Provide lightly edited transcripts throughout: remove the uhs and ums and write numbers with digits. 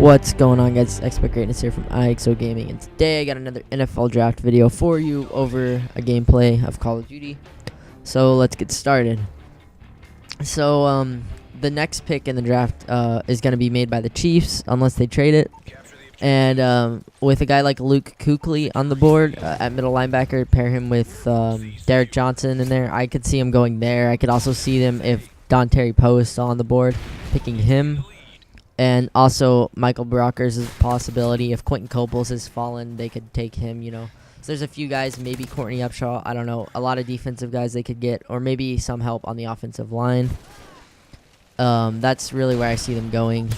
What's going on, guys? Expert Greatness here from IXO Gaming, and today I got another NFL draft video for you over a gameplay of Call of Duty. So let's get started. So the next pick in the draft is going to be made by the Chiefs unless they trade it. And with a guy like Luke Kuechly on the board at middle linebacker, pair him with Derek Johnson in there. I could see him going there. I could also see them, if Dontari Poe is still on the board, picking him. And also Michael Brockers is a possibility. If Quentin Coples has fallen, they could take him, So there's a few guys, maybe Courtney Upshaw, I don't know. A lot of defensive guys they could get, or maybe some help on the offensive line. That's really where I see them going.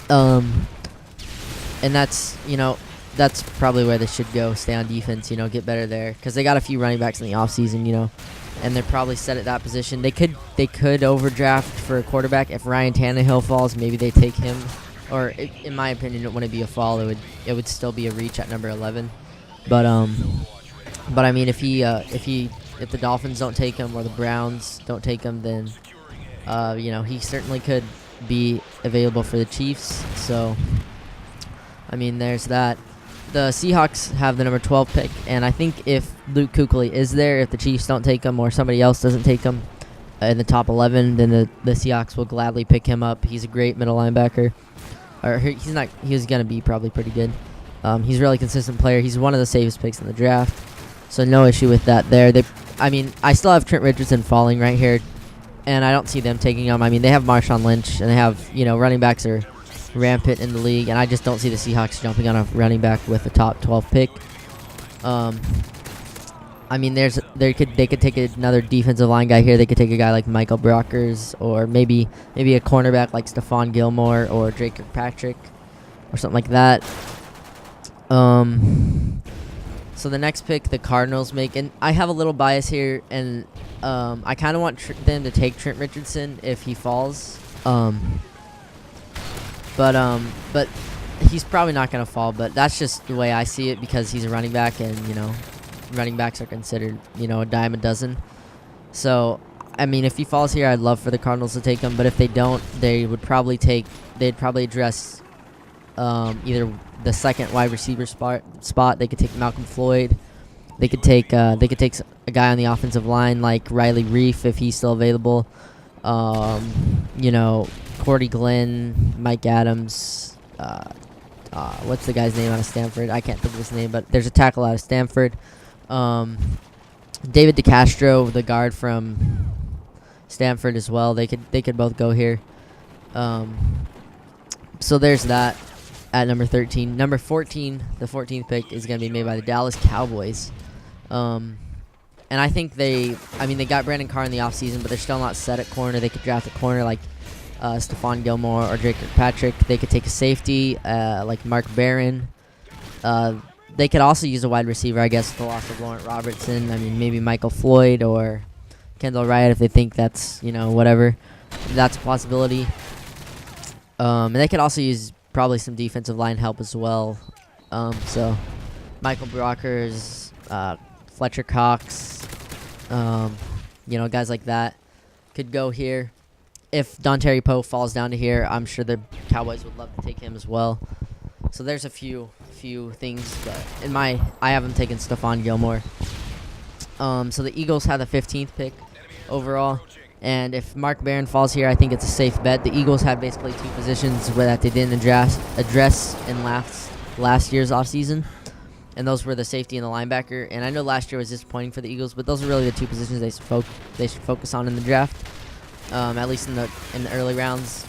And that's probably where they should go. Stay on defense, get better there. Because they got a few running backs in the offseason, and they're probably set at that position. They could overdraft for a quarterback. If Ryan Tannehill falls, maybe they take him. Or in my opinion, it wouldn't be a fall. It would still be a reach at number 11. But I mean, if the Dolphins don't take him or the Browns don't take him, then he certainly could be available for the Chiefs. So I mean, there's that. The Seahawks have the number 12 pick, and I think if Luke Kuechly is there, if the Chiefs don't take him or somebody else doesn't take him in the top 11, then the Seahawks will gladly pick him up. He's a great middle linebacker. Or he's going to be probably pretty good. He's a really consistent player. He's one of the safest picks in the draft, so no issue with that there. I still have Trent Richardson falling right here, and I don't see them taking him. I mean, they have Marshawn Lynch, and they have, running backs are rampant in the league, and I just don't see the Seahawks jumping on a running back with a top 12 pick. I mean, they could take another defensive line guy here. They could take a guy like Michael Brockers, or maybe a cornerback like Stephon Gilmore or Drake Kirkpatrick or something like that. So the next pick the Cardinals make, and I have a little bias here, and I kind of want them to take Trent Richardson if he falls. But he's probably not going to fall, but that's just the way I see it because he's a running back, and, running backs are considered, a dime a dozen. So, I mean, if he falls here, I'd love for the Cardinals to take him, but if they don't, they'd probably address either the second wide receiver spot. They could take Malcolm Floyd. They could take a guy on the offensive line like Riley Reif if he's still available. Cordy Glenn, Mike Adams, what's the guy's name out of Stanford? I can't think of his name, but there's a tackle out of Stanford. David DeCastro, the guard from Stanford as well. They could both go here. So there's that at number 13. Number 14, the 14th pick is going to be made by the Dallas Cowboys. And I think they got Brandon Carr in the offseason, but they're still not set at corner. They could draft a corner like Stephon Gilmore or Drake Kirkpatrick. They could take a safety like Mark Barron. They could also use a wide receiver, I guess, with the loss of Laurent Robertson. I mean, maybe Michael Floyd or Kendall Wright if they think that's, whatever. That's a possibility. And they could also use probably some defensive line help as well. So Michael Brockers, Fletcher Cox, guys like that could go here. If Dontari Poe falls down to here, I'm sure the Cowboys would love to take him as well. So there's a few things, but I haven't taken Stephon Gilmore. So the Eagles have the 15th pick overall, and if Mark Barron falls here, I think it's a safe bet. The Eagles had basically two positions that they didn't address in last year's offseason, and those were the safety and the linebacker. And I know last year was disappointing for the Eagles, but those are really the two positions they should focus on in the draft. At least in the early rounds.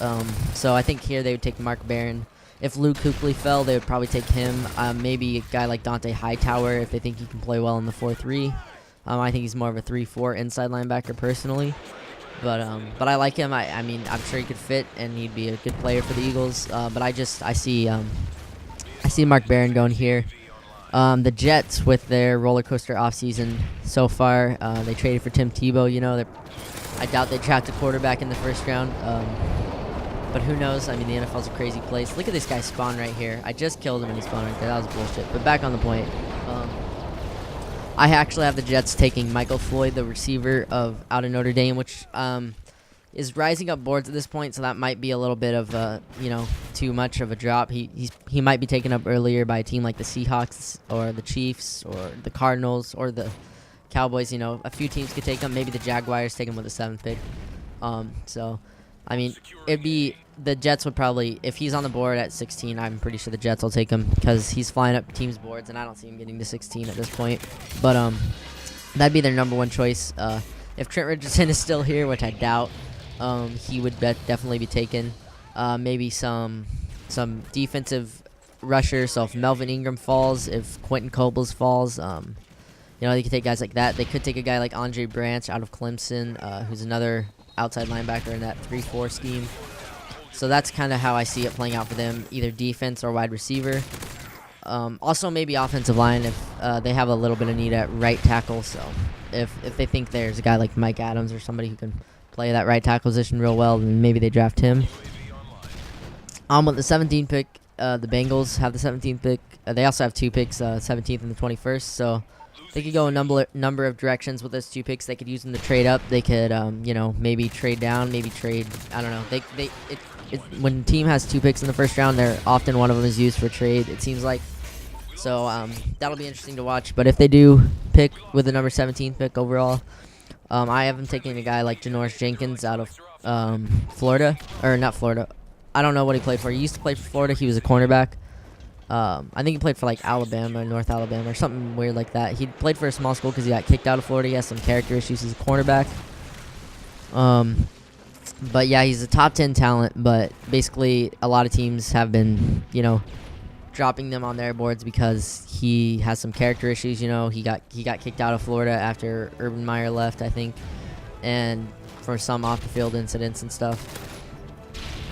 So I think here they would take Mark Barron. If Luke Kuechly fell, they would probably take him. Maybe a guy like Dante Hightower if they think he can play well in the 4-3. I think he's more of a 3-4 inside linebacker personally. But I like him. I mean, I'm sure he could fit and he'd be a good player for the Eagles. But I see Mark Barron going here. The Jets, with their roller coaster offseason so far, they traded for Tim Tebow. I doubt they draft a quarterback in the first round, but who knows? I mean, the NFL's a crazy place. Look at this guy spawn right here. I just killed him and he spawned right there. That was bullshit. But back on the point. I actually have the Jets taking Michael Floyd, the receiver out of Notre Dame, which is rising up boards at this point, so that might be a little bit of too much of a drop. He might be taken up earlier by a team like the Seahawks or the Chiefs or the Cardinals or the Cowboys. A few teams could take him. Maybe the Jaguars take him with the 7th pick. So, I mean, the Jets would probably, if he's on the board at 16, I'm pretty sure the Jets will take him because he's flying up teams' boards, and I don't see him getting to 16 at this point. But that'd be their number one choice. If Trent Richardson is still here, which I doubt, he would definitely be taken. Maybe some defensive rusher. So if Melvin Ingram falls, if Quentin Cobles falls, they could take guys like that. They could take a guy like Andre Branch out of Clemson, who's another outside linebacker in that 3-4 scheme. So that's kind of how I see it playing out for them, either defense or wide receiver. Also maybe offensive line if they have a little bit of need at right tackle. So if they think there's a guy like Mike Adams or somebody who can play that right tackle position real well, then maybe they draft him. With the 17th pick, the Bengals have the 17th pick. They also have 2 picks, 17th and the 21st. So they could go a number of directions with those 2 picks. They could use them to trade up. They could, maybe trade down, maybe trade. I don't know. When a team has 2 picks in the first round, they're often one of them is used for trade, it seems like. So that'll be interesting to watch. But if they do pick with the number 17 pick overall, I have them taking a guy like Janoris Jenkins out of Florida. Or not Florida. I don't know what he played for. He used to play for Florida. He was a cornerback. I think he played for like Alabama, North Alabama, or something weird like that. He played for a small school because he got kicked out of Florida. He has some character issues as a cornerback. But yeah, he's a top 10 talent, but basically a lot of teams have been, dropping them on their boards because he has some character issues. He got kicked out of Florida after Urban Meyer left, I think, and for some off the field incidents and stuff.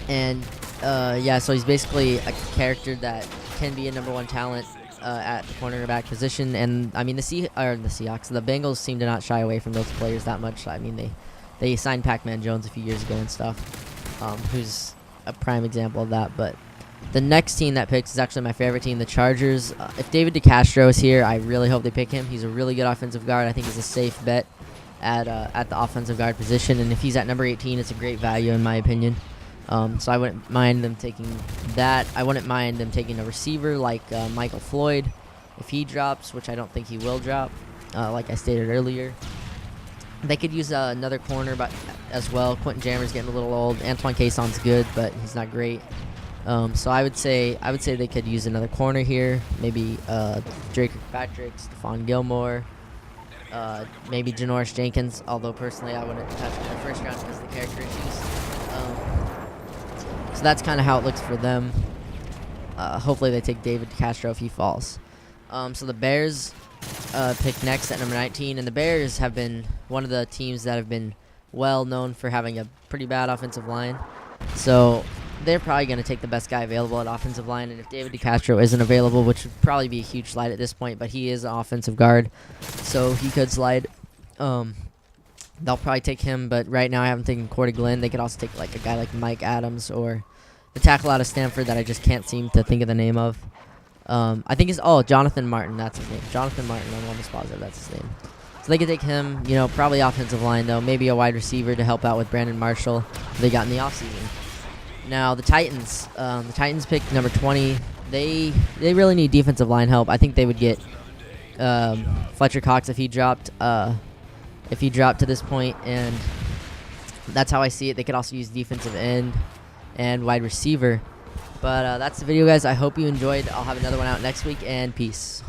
And so he's basically a character that can be a number 1 talent at the cornerback position. And I mean the Seahawks, the Bengals seem to not shy away from those players that much. I mean they signed Pac-Man Jones a few years ago and stuff, who's a prime example of that. But the next team that picks is actually my favorite team, the Chargers. If David DeCastro is here, I really hope they pick him. He's a really good offensive guard. I think he's a safe bet at the offensive guard position. And if he's at number 18, it's a great value in my opinion. So I wouldn't mind them taking that. I wouldn't mind them taking a receiver like Michael Floyd if he drops, which I don't think he will drop, like I stated earlier. They could use another corner as well. Quentin Jammer's getting a little old. Antoine Caisson's good, but he's not great. So I would say they could use another corner here. Maybe Drake Kirkpatrick, Stephon Gilmore, maybe Janoris Jenkins. Although personally, I wouldn't touch him in the first round because of the character issues. So that's kind of how it looks for them. Hopefully they take David Castro if he falls. So the Bears pick next at number 19, and the Bears have been one of the teams that have been well known for having a pretty bad offensive line. So they're probably going to take the best guy available at offensive line, and if David DeCastro isn't available, which would probably be a huge slide at this point, but he is an offensive guard, so he could slide. They'll probably take him, but right now I haven't taken Cordy Glenn. They could also take like a guy like Mike Adams or the tackle out of Stanford that I just can't seem to think of the name of. I think it's Jonathan Martin. That's his name. Jonathan Martin. I'm almost positive that's his name. So they could take him. Probably offensive line though. Maybe a wide receiver to help out with Brandon Marshall. They got in the offseason. Now the Titans. The Titans picked number 20. They really need defensive line help. I think they would get Fletcher Cox if he dropped. If he dropped to this point, and that's how I see it. They could also use defensive end and wide receiver. But that's the video, guys. I hope you enjoyed. I'll have another one out next week, and peace.